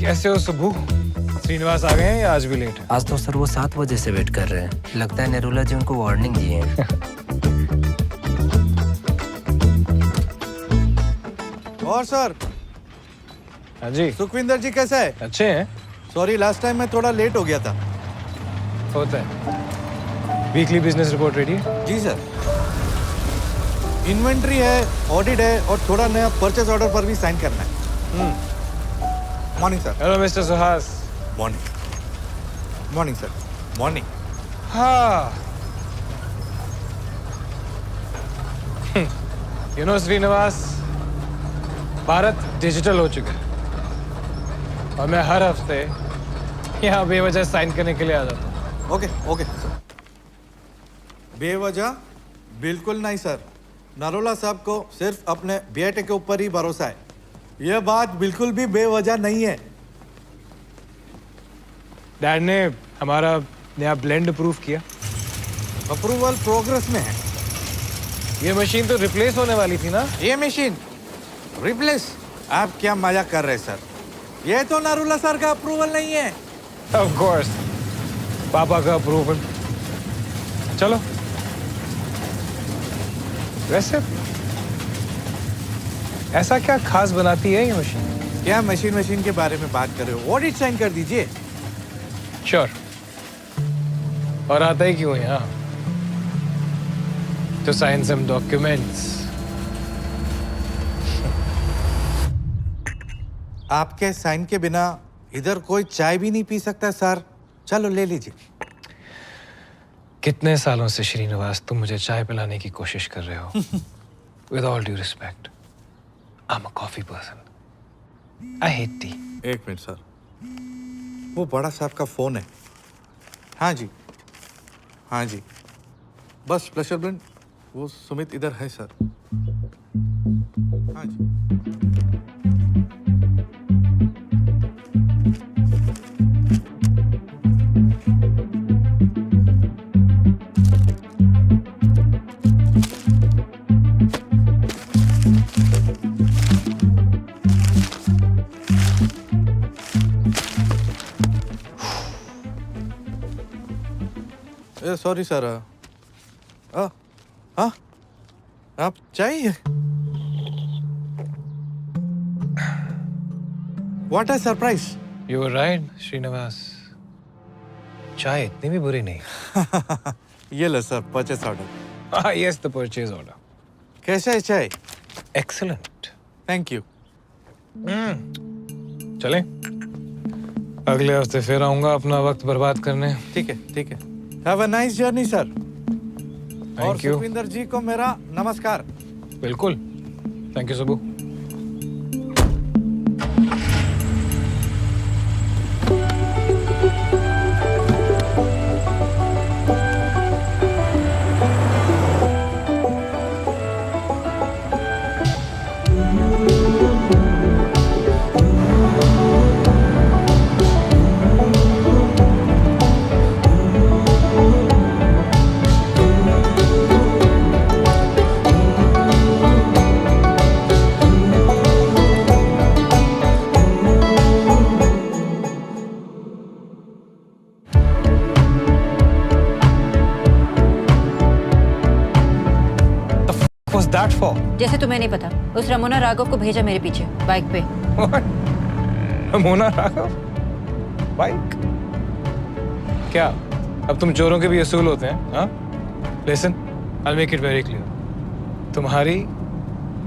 कैसे हो सुबू? श्रीनिवास आ गए हैं या आज भी लेट है? आज तो सर वो 7 बजे से वेट कर रहे हैं। लगता है नेरुला जी उनको वार्निंग दिए हैं। और सर? हाँ जी। सुखविंदर जी कैसा है? अच्छे हैं। सॉरी लास्ट टाइम मैं थोड़ा लेट हो गया था। होता है। वीकली बिजनेस रिपोर्ट रेडी है? जी सर। इन्वेंट्री है, ऑडिट है और थोड़ा नया परचेज ऑर्डर पर भी साइन करना है। Morning sir. Hello mister Suhas. Morning. Morning sir. Morning. हाँ। You know Srinivas, Bharat digital हो चुका है और मैं हर हफ्ते यहाँ बेवजह साइन करने के लिए आ जाता हूँ। Okay okay sir. बेवजह बिल्कुल नहीं सर। नरोला साहब को सिर्फ अपने बेटे के ऊपर ही भरोसा है। यह बात बिल्कुल भी बेवजह नहीं है। डैड ने हमारा नया ब्लेंड अप्रूव किया। अप्रूवल प्रोग्रेस में है। ये मशीन तो रिप्लेस होने वाली थी ना? ये मशीन रिप्लेस? आप क्या मजाक कर रहे हैं सर? ये तो नरोला सर का अप्रूवल नहीं है। ऑफ कोर्स, पापा का अप्रूवल। चलो। वैसे ऐसा क्या खास बनाती है ये मशीन? क्या मशीन के बारे में बात कर रहे हो? ऑडिट साइन कर दीजिए। श्योर। और आता ही क्यों यहाँ? To sign some documents. आपके साइन के बिना इधर कोई चाय भी नहीं पी सकता सर। चलो ले लीजिए। कितने सालों से श्रीनिवास तुम मुझे चाय पिलाने की कोशिश कर रहे हो? With all due respect, I'm a coffee person. I hate tea. एक मिनट सर, वो बड़ा साहब का फोन है। हाँ जी, हाँ जी, बस प्लेजर ब्लेंड। वो सुमित इधर है सर। हाँ जी। Sorry sir. हाँ, आप चाहिए? What a surprise! You were right, Srinivas. चाय इतनी भी बुरी नहीं। ये लो sir, purchase order. Ah, yes, the purchase order. कैसा है चाय? Excellent. Thank you. चलें? अगले हफ्ते फिर आऊंगा अपना वक्त बर्बाद करने। ठीक है, ठीक है। Have a nice journey sir. और Thank you. सुखविंदर जी को मेरा नमस्कार। बिल्कुल। Thank you Subbu. Was that for? जैसे तुम्हें नहीं पता, उस रमोना राघव को भेजा मेरे पीछे बाइक पे। What? मोना राघव? बाइक? क्या? अब तुम चोरों के भी असूल होते हैं? हाँ? Listen, I'll make it very clear. तुम्हारी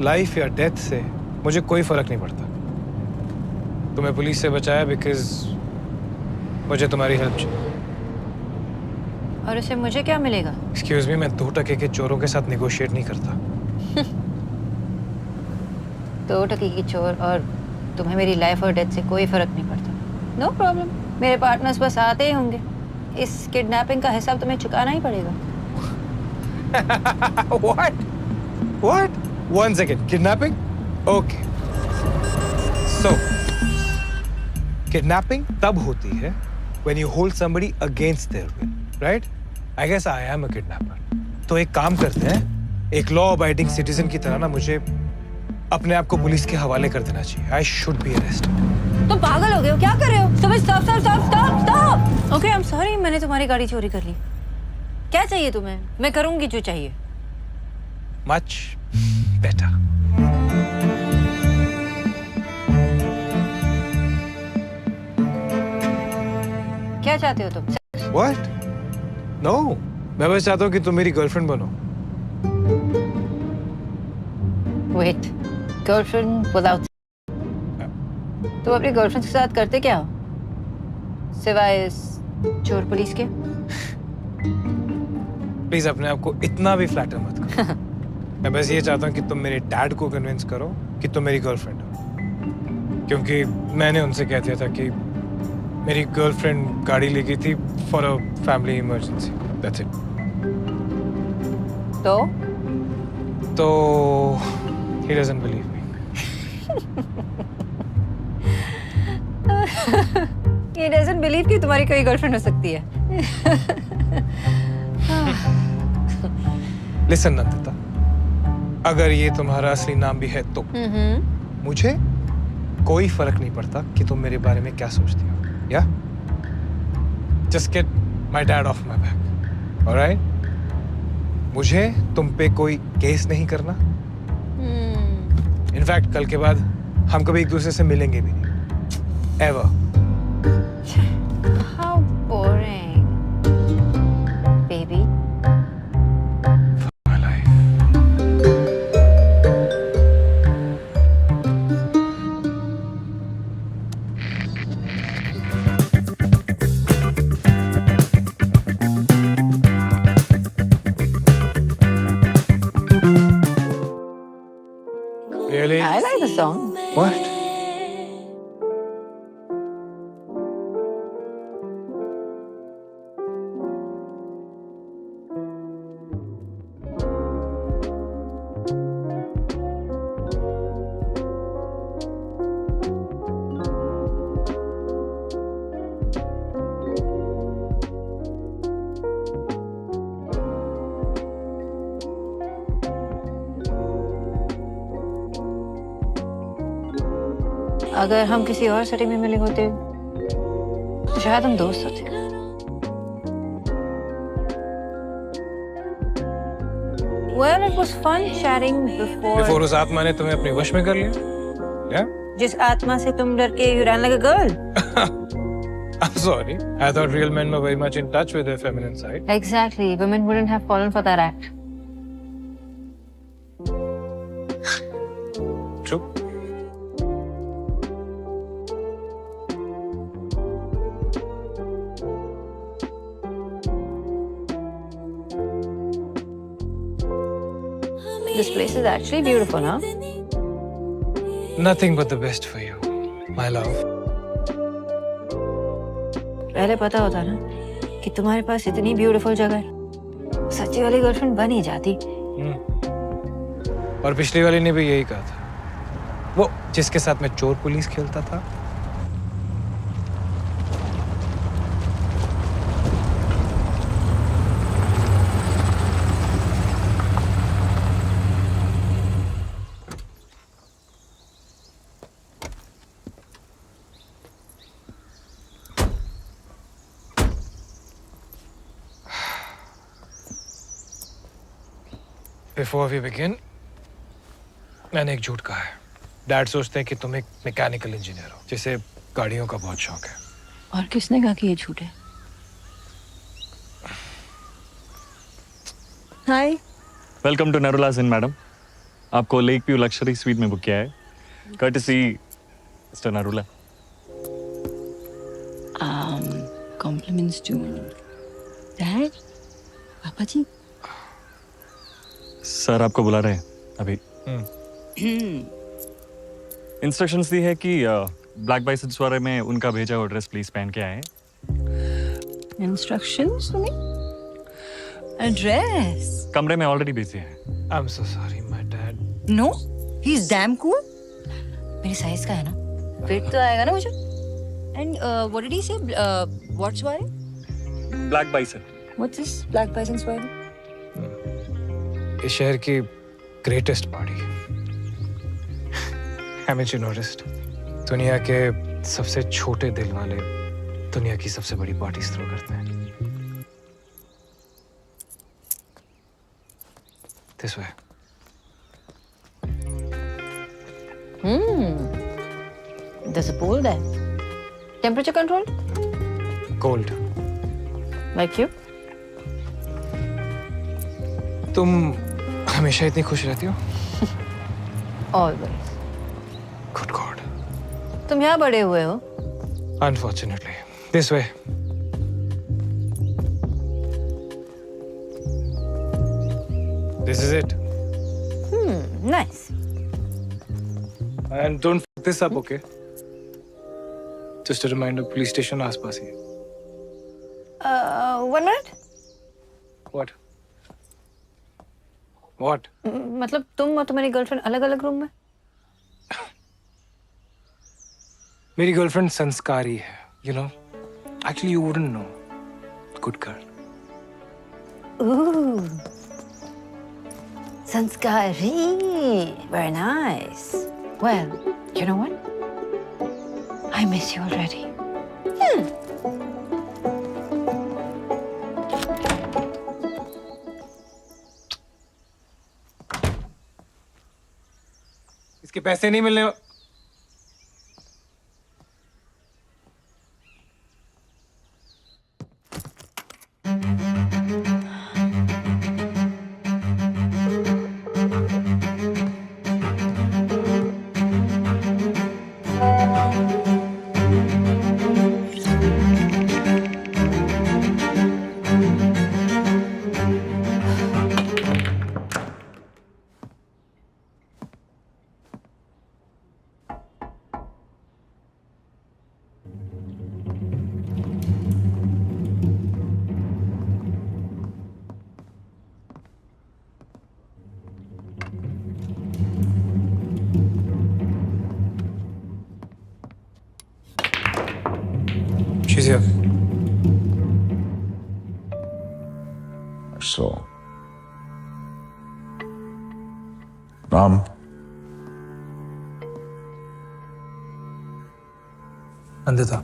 लाइफ या डेथ से मुझे कोई फर्क नहीं पड़ता। तुम्हें पुलिस से बचाया बिकॉज मुझे तुम्हारी हेल्प चाहिए। और उससे मुझे क्या मिलेगा? एक्सक्यूज मी, मैं 2 टके के चोरों के साथ निगोशिएट नहीं करता। 2 टके की चोर और तुम्हें मेरी लाइफ और डेथ से कोई फर्क नहीं पड़ता। नो प्रॉब्लम, मेरे पार्टनर्स बस आते ही होंगे। इस किडनैपिंग का हिसाब तुम्हें चुकाना ही पड़ेगा। What? What? 1 second. Kidnapping? Okay. So, kidnapping तब होती है when you hold somebody against their will, right? I guess I am a kidnapper. तो एक काम करते हैं, एक लॉ अबाइडिंग सिटीजन की तरह ना मुझे अपने आप को पुलिस के हवाले कर देना चाहिए। I should be arrested. तुम पागल हो गए हो? क्या कर रहे हो? Stop. Okay, I am sorry, मैंने तुम्हारी गाड़ी चोरी कर ली। क्या चाहिए तुम्हें? मैं करूंगी जो चाहिए। Much better. क्या चाहते हो तुम? What? No. मैं बस चाहता हूँ कि तुम मेरी गर्लफ्रेंड बनो। Wait, girlfriend without? तुम अपनी गर्लफ्रेंड के साथ करते क्या हो सिवाय इस चोर पुलिस के? प्लीज अपने आप को इतना भी फ्लैटर मत करो। मैं बस ये चाहता हूँ कि तुम मेरे डैड को कन्विंस करो कि तुम मेरी गर्लफ्रेंड हो, क्योंकि मैंने उनसे कह दिया था कि मेरी गर्लफ्रेंड गाड़ी ले गई थी for a family emergency. That's it. तो he doesn't believe me. He doesn't believe कि तुम्हारी कोई गर्लफ्रेंड हो सकती है। Listen नंदिता, अगर ये तुम्हारा असली नाम भी है तो मुझे कोई फर्क नहीं पड़ता कि तुम मेरे बारे में क्या सोचती हो। या just get my dad of my back, alright? मुझे तुम पे कोई केस नहीं करना। इनफैक्ट कल के बाद हम कभी एक दूसरे से मिलेंगे भी नहीं, ever. How boring, baby. My life. Really? I like the song. What? अगर हम किसी और सिटी में मिले होते तो शायद हम दोस्त होते। Well, it was fun chatting before. Before उस आत्मा ने तुम्हें अपने वश में कर लिया? Yeah? जिस आत्मा से तुम डर के you ran like a girl. I'm sorry. I thought real men were very much in touch with their feminine side. Exactly. Women wouldn't have fallen for that act. True. This place is actually beautiful, huh? Nothing but the best for you, my love. पहले पता होता ना कि तुम्हारे पास इतनी beautiful जगह है, सच्ची वाली गर्लफ्रेंड बन ही जाती। और पिछली वाली ने भी यही कहा था, वो जिसके साथ मैं चोर पुलिस खेलता था। Before we begin, मैंने एक झूठ कहा है। डैड सोचते हैं कि तुम एक मैकेनिकल इंजीनियर हो, जिसे गाड़ियों का बहुत शौक है। और किसने कहा कि ये झूठ है? Hi. Welcome to Narula's inn madam. आपको लेक व्यू लग्जरी स्वीट में बुक किया है, courtesy mister Narula. Compliments to Dad, पापा जी। सर आपको बुला रहे हैं अभी। इंस्ट्रक्शंस दी है कि ब्लैक बाइसेप्स वाले में उनका भेजा हुआ ड्रेस प्लीज पहन के आए। Instructions to me? Address? कमरे में ऑलरेडी बिजी है। I'm so sorry, my dad. No, he's damn cool. मेरी साइज का है ना? फिट तो आएगा ना मुझे। And what did he say? What's why? Black bicep. What's this black biceps why? इस शहर की greatest party. Haven't you noticed? दुनिया के सबसे छोटे दिल वाले दुनिया की सबसे बड़ी पार्टी थ्रो करते हैं। This way. There's a pool there. Temperature control? Cold. Like you? तुम हमेशा इतनी खुश रहती हो? Always. Good God. तुम यहाँ बड़े हुए हो? Unfortunately. This way. This is it. Nice. And don't fuck this up, okay? Just a reminder, police station आसपास ही है. 1 minute. What? What? मतलब तुम और तुम्हारी गर्लफ्रेंड अलग-अलग रूम में? मेरी गर्लफ्रेंड संस्कारी है, you know. Actually, you wouldn't know. Good girl. Ooh. Sanskari. Very nice. Well, you know what? I miss you already. इसके पैसे नहीं मिलने। She's here. So, Ram, अंदर था।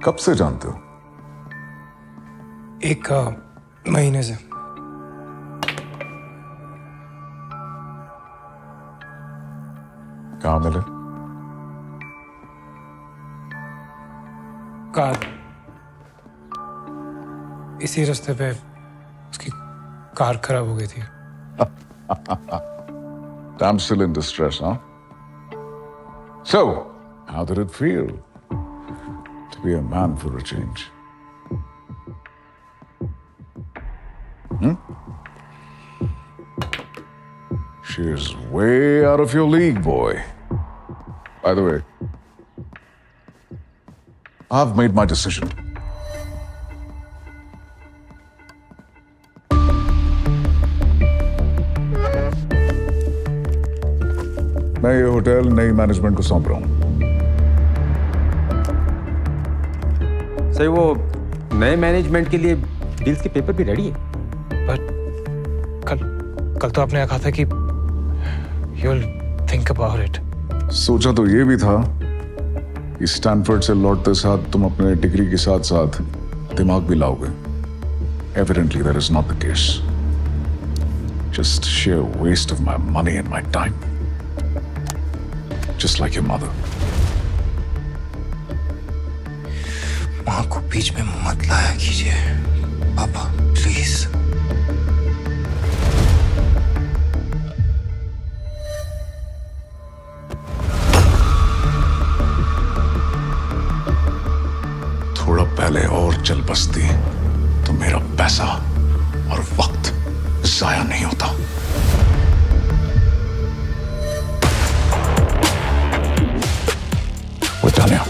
कब से जानते हो? एक महीने से। कहाँ मिले? कार इसी रास्ते पे उसकी कार खराब हो गई थी। Damsel in distress, huh? So, how did it feel to be a man for a change? She is way out of your league, boy. By the way, I've made my decision. मैं ये hotel नई management को सौंप रहा हूं। Sir वो नए management के लिए डील्स के पेपर भी रेडी है। पर कल तो आपने कहा था कि you'll think about it. सोचा तो ये भी था कि स्टैनफोर्ड से लौटते साथ तुम अपने डिग्री के साथ साथ दिमाग भी लाओगे। Evidently that is not the case. Just sheer waste of my money and my time. Just like your mother. माँ को बीच में मत लाया कीजिए पापा प्लीज। थोड़ा पहले और चल बसती तो मेरा पैसा और वक्त जाया नहीं होता। We're done here.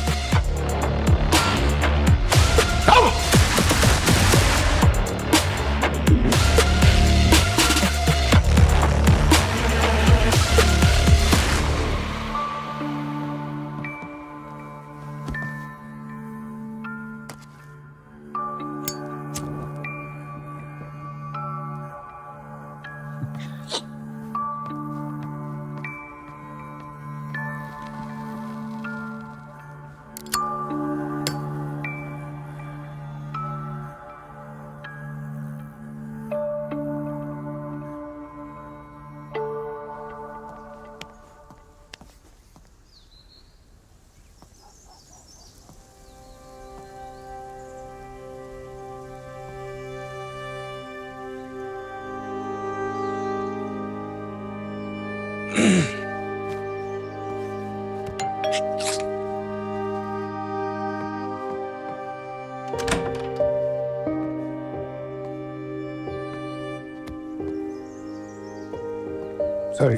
सॉरी।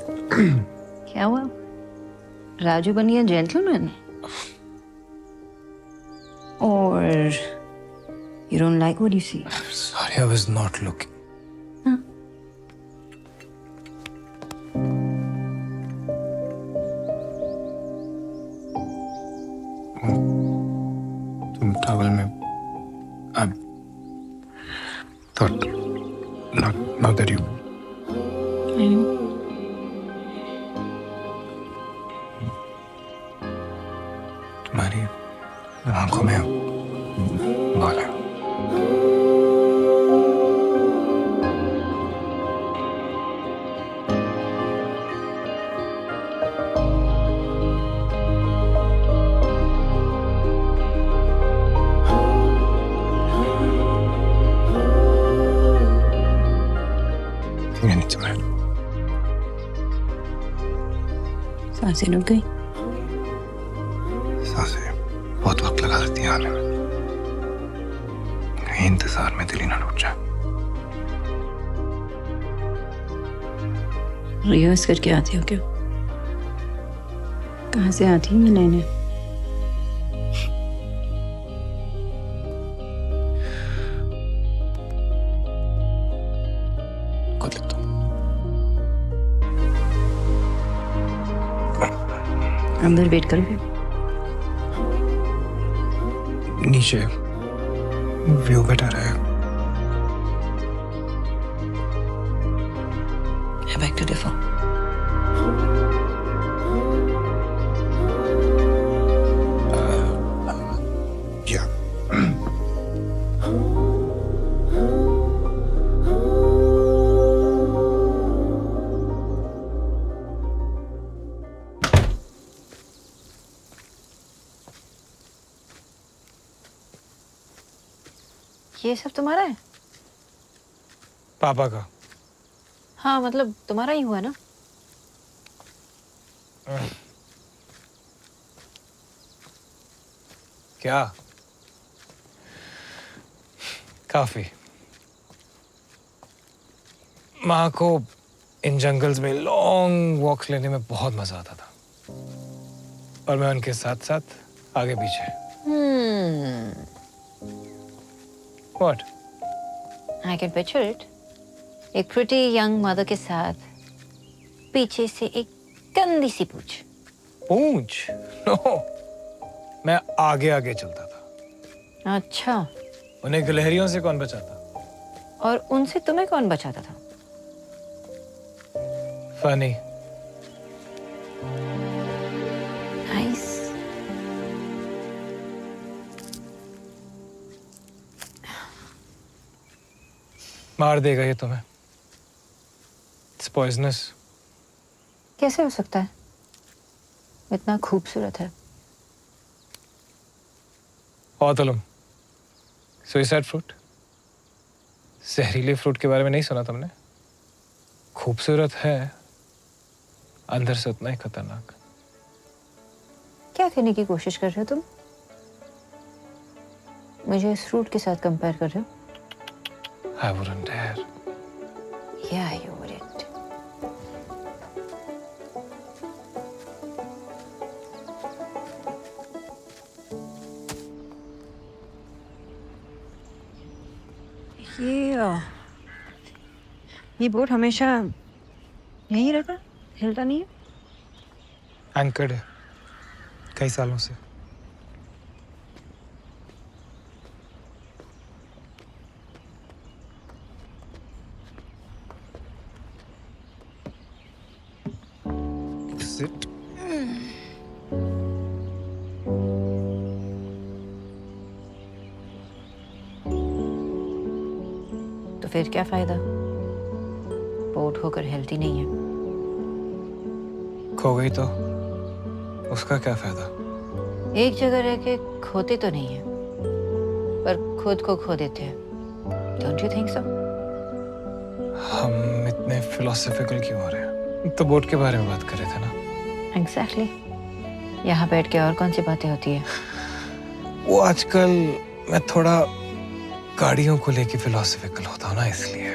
क्या हुआ? राजू बनिए जेंटलमैन? और you don't like what you see? Sorry, I was not looking. तुम ट्रैवल में I thought not that you तुम्हारी आंखों में बाल है। I need to man. सांसें रुक गई। सांसें बहुत वक्त लगा देती हैं आने में। कहीं इंतजार में दिल ही ना टूट जाए। रिहर्स करके आती हो क्या? कहाँ से आती है लेने? खुद लिखता हूँ। अंदर वेट करोगे? नीचे व्यू बेटर है। Back to the phone. या ये सब तुम्हारा है? पापा का। हाँ मतलब तुम्हारा ही हुआ ना? क्या? काफी। माँ को इन जंगल्स में लॉन्ग वॉक्स लेने में बहुत मजा आता था और मैं उनके साथ साथ आगे पीछे। What? I can picture it. एक pretty young mother के साथ पीछे से एक गंदी सी पूंछ। पूंछ? नो, मैं आगे आगे चलता था। अच्छा। उन्हें गिलहरियों से कौन बचाता? और उनसे तुम्हें कौन बचाता था? फनी। नाइस। मार देगा ये तुम्हें। It's poisonous. कैसे हो सकता है? इतना खूबसूरत है। औतलम, सुइसाइड फ्रूट। जहरीले फ्रूट के बारे में नहीं सुना तुमने? खूबसूरत है, अंदर से उतना ही खतरनाक। क्या कहने की कोशिश कर रहे हो तुम? मुझे इस फ्रूट के साथ कंपेयर कर रहे हो? I wouldn't dare. Yeah, you wouldn't. ये बोट हमेशा यहीं रहता, हिलता नहीं है? एंकर्ड है कई सालों से। Sit. तो फिर क्या फायदा? बोट होकर हिलती नहीं है। खो गई तो उसका क्या फायदा? एक जगह रह के खोते तो नहीं है, पर खुद को खो देते हैं। Don't you think so? हम इतने फिलोसॉफिकल क्यों हो रहे हैं? तो बोट के बारे में बात कर रहे थे ना? Exactly. यहाँ बैठ के और कौन सी बातें होती है? वो आजकल मैं थोड़ा गाड़ियों को लेके फिलोसफिकल होता हूँ ना, इसलिए।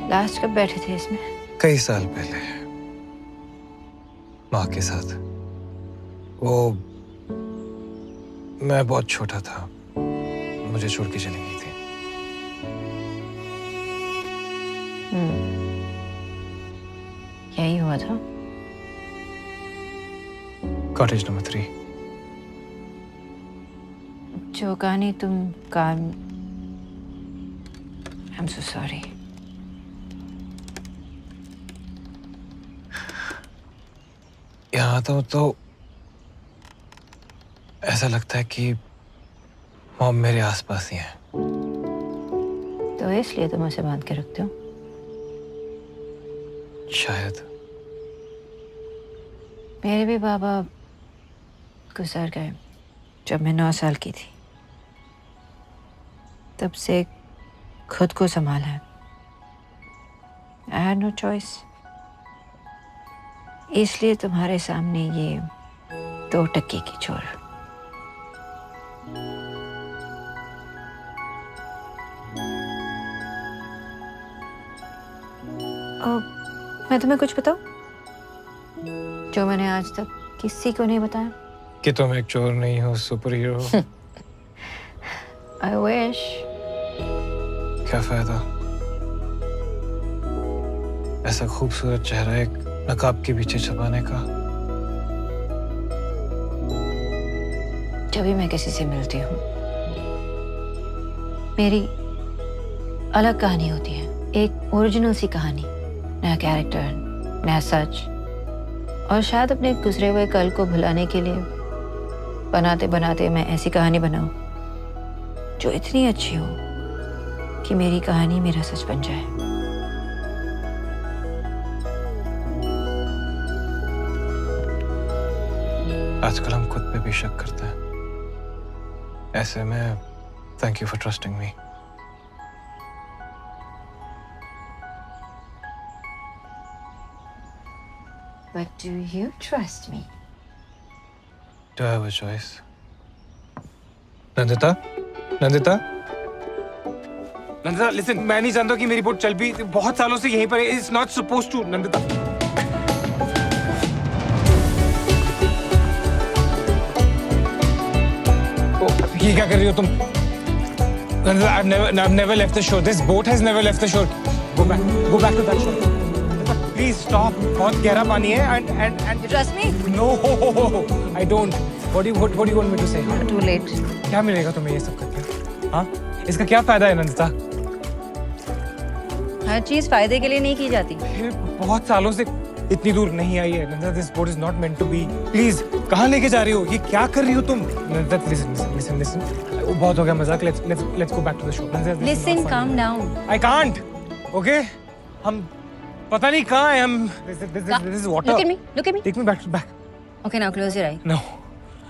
लास्ट कब बैठे थे इसमें? कई साल पहले माँ के साथ। वो मैं बहुत छोटा था, मुझे छोड़ के चली गई थी। यही हुआ था? Cottage number 3। जो कहानी तुम कान आई एम सो सॉरी। यहाँ तो ऐसा लगता है कि मॉम मेरे आसपास ही है। तो इसलिए तुम उसे बांध के रखते हो? शायद। मेरे भी बाबा गुजर गए जब मैं 9 साल की थी। तब से खुद को संभाला है। I had no choice। इसलिए तुम्हारे सामने ये 2 टक्के की चोर। मैं तुम्हें कुछ बताऊं जो मैंने आज तक किसी को नहीं बताया? कि तुम एक चोर नहीं हो, सुपर हीरो हो। I wish। क्या फायदा? ऐसा खूबसूरत चेहरा एक नकाब के पीछे छुपाने का। जब भी मैं किसी से मिलती हूँ मेरी अलग कहानी होती है, एक ओरिजिनल सी कहानी, नया कैरेक्टर, नया सच। और शायद अपने गुजरे हुए कल को भुलाने के लिए बनाते बनाते मैं ऐसी कहानी बनाऊं जो इतनी अच्छी हो कि मेरी कहानी मेरा सच बन जाए। आजकल हम खुद पे भी शक करते हैं। ऐसे में thank you for trusting me. But do you trust me? Do I have a choice? Nandita? Nandita? Nandita, listen, मैं नहीं जानता कि मेरी बोट चल भी बहुत सालों से यहीं पर है। It's not supposed to, Nandita. ये क्या कर रही हो तुम? Nandita, I've never left the shore. This boat has never left the shore. Go back to that shore. Please stop. बहुत गहरा पानी है and You trust me? No, I don't. What do you want me to say? Too late. क्या मिलेगा तुम्हें ये सब करके? हाँ? इसका क्या फायदा है नंदिता? हर चीज फायदे के लिए नहीं की जाती। ये बहुत सालों से इतनी दूर नहीं आई है Nandita. This boat is not meant to be. Please, कहाँ लेके जा रही हो? ये क्या कर रही हो तुम? नंदिता, listen. बहुत हो गया मजाक। Let's go back to the show. Nandita, this is Listen, not calm funny. down. I can't. Okay? हम पता नहीं कहाँ हैं हम। This is water. Look at me. Take me back. Okay, now close your eye. No,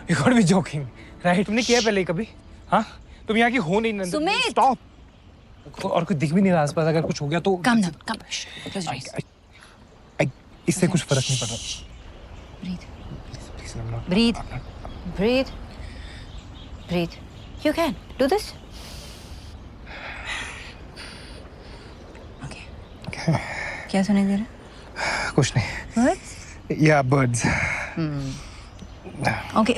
you gotta be joking, right? तुमने किया पहले कभी? हाँ? तुम यहाँ की हो नहीं नंदिता। सुमित! Stop. और कोई दिख भी नहीं रहा आसपास। अगर कुछ हो गया तो Calm down. Shh. Close your eyes. इससे कुछ फर्क नहीं पड़ रहा। Breathe. Please, I'm not- Breathe. You can do this. Okay. क्या सुनाई दे रहा कुछ नहीं। है? What? Yeah, birds. Okay.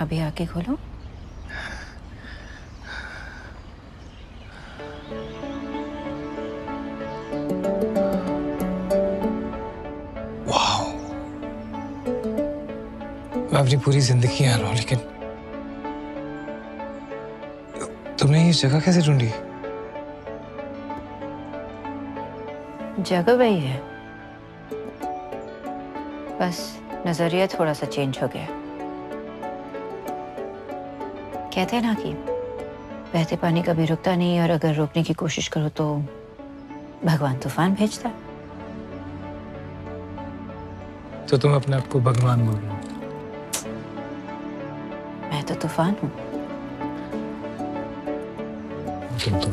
अभी आके खोलो। Wow. मैं अपनी पूरी जिंदगी यहाँ रहा हूँ, लेकिन तुमने ये जगह कैसे ढूंढी? जगह वही है, बस नजरिया थोड़ा सा चेंज हो गया। कहते हैं ना कि बहते पानी कभी रुकता नहीं, और अगर रोकने की कोशिश करो तो भगवान तूफान भेजता है। तो तुम अपने आप को भगवान बोल रहे हो? मैं तो तूफान हूँ। तुम तो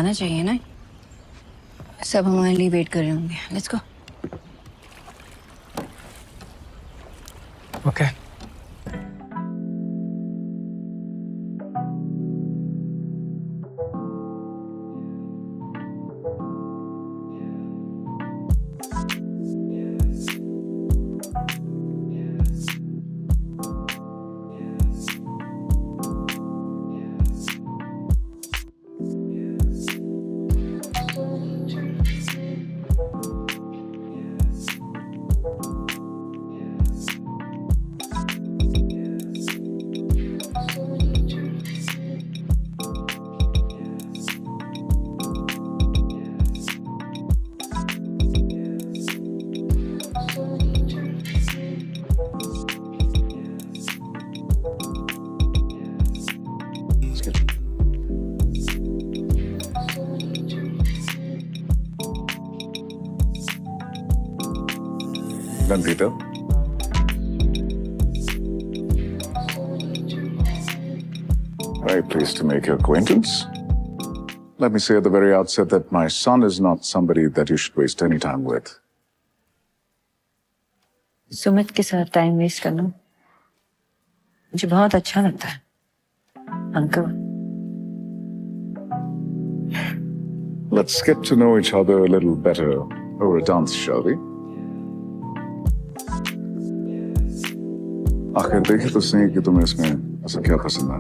जाना चाहिए ना, सब हमारे लिए वेट कर रहे होंगे। Let's go. Okay Nandita. Very pleased to make your acquaintance. Let me say at the very outset that my son is not somebody that you should waste any time with. Sumit के साथ time waste करना मुझे बहुत अच्छा लगता है uncle. Let's get to know each other a little better over a dance, shall we? आखिर देखे तो सही कि तुम्हें इसमें ऐसा क्या पसंद है।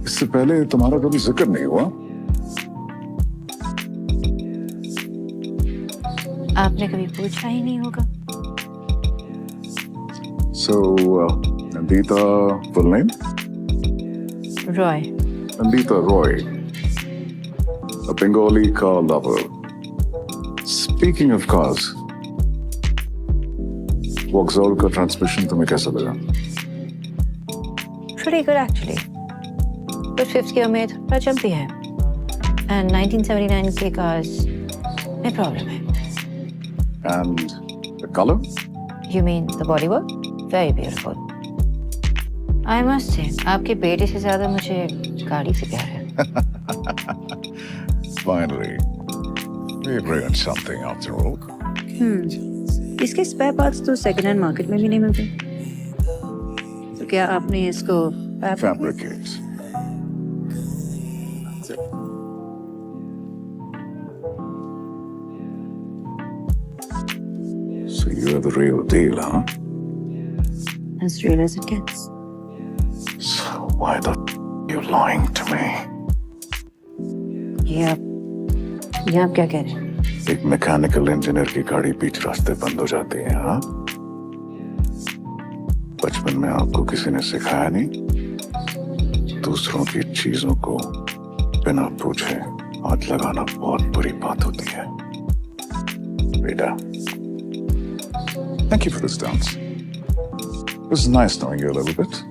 इससे पहले तुम्हारा कभी जिक्र नहीं हुआ। आपने कभी पूछा ही नहीं होगा। So, Nandita, full name? Roy. Nandita Roy, a Bengali car lover. Speaking of cars, Vauxhall का ट्रांसमिशन तुम्हें कैसा लगा? Pretty good actually. But fifth gear में थोड़ा जंपी है। And 1979 के cars में प्रॉब्लम है। And the color? You mean the bodywork? Very beautiful. I must say, आपके बेटे से ज्यादा मुझे गाड़ी से प्यार है। Finally, we agree on something after all. इसके स्पेयर पार्ट्स तो सेकंड हैंड मार्केट में भी नहीं मिलते। तो क्या आपने इसको Fabricate. So you're the real deal, huh? as real as it gets? So why the you lying to me? ये आप क्या कह रहे हैं? एक मैकेनिकल इंजीनियर की गाड़ी बीच रास्ते बंद हो जाती है, हाँ? बचपन में आपको किसी ने सिखाया नहीं? दूसरों की चीजों को बिना पूछे हाथ लगाना बहुत बुरी बात होती है। बेटा, thank you for this dance. It was nice knowing you a little bit.